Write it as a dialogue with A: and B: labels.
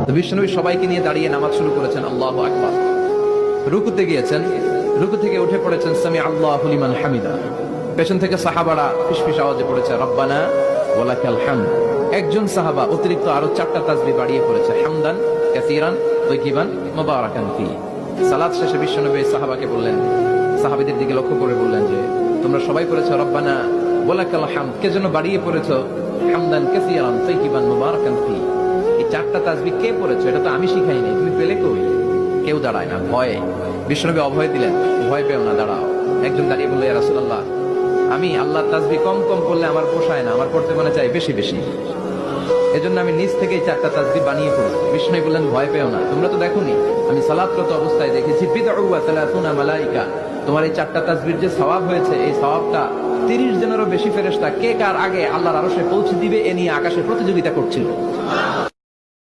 A: তো বিশ্বনবী সবাইকে নিয়ে দাঁড়িয়ে নামাজ শুরু করেছেন, আল্লাহু আকবার। রুকুতে গিয়েছেন, রুকু থেকে উঠে পড়েছেন সামি আল্লাহু লিমান হামিদা। পেছন থেকে সাহাবারা ফিসফিস আওয়াজে পড়েছে রব্বানা ওয়ালাকাল হামদ। একজন সাহাবা অতিরিক্ত আরো 4টা তাসবিহ বাড়িয়ে পড়েছে, হামদান কাসীরান তাইয়িবান মুবারাকান ফি। সালাত শেষে বিশ্বনবী সাহাবাকে বললেন, সাহাবীদের দিকে লক্ষ্য করে বললেন যে তোমরা সবাই পড়েছো রব্বানা ওয়ালাকাল হামদ, কে যেন বাড়িয়ে পড়েছো হামদান কাসীরান তাইয়িবান মুবারাকান ফি। এই 4টা তাসবিহ কে পড়েছো? এটা তো আমি শিখাই নাই, তুমি পেলে কই? কেউ দাঁড়ায় না, ভয়ে। বিশ্বনবী অভয় দিলেন, ভয় পেও না, দাঁড়াও। একজন দাঁড়িয়ে বলল, ইয়া রাসূলুল্লাহ, আমি আল্লাহর তাসবিহ কম কম পড়লে আমার পোষায় না, আমার পড়তে মনে চাই বেশি বেশি, এজন্য আমি নিজ থেকেই 4টা তাসবিহ বানিয়ে পড়ছি। বিষ্ণু বললেন, ভয় পেও না, তোমরা তো দেখোনি আমি সালাতরত অবস্থায় দেখেছি বিদউ ওয়া সালাতুনা মালাইকা, তোমার এই 4টা তাসবিহর যে সওয়াব হয়েছে, এই সওয়াবটা 30 জনেরও বেশি ফেরেশতা কে কার আগে আল্লাহর আরশে পৌঁছে দিবে এ নিয়ে আকাশে প্রতিযোগিতা করছিল।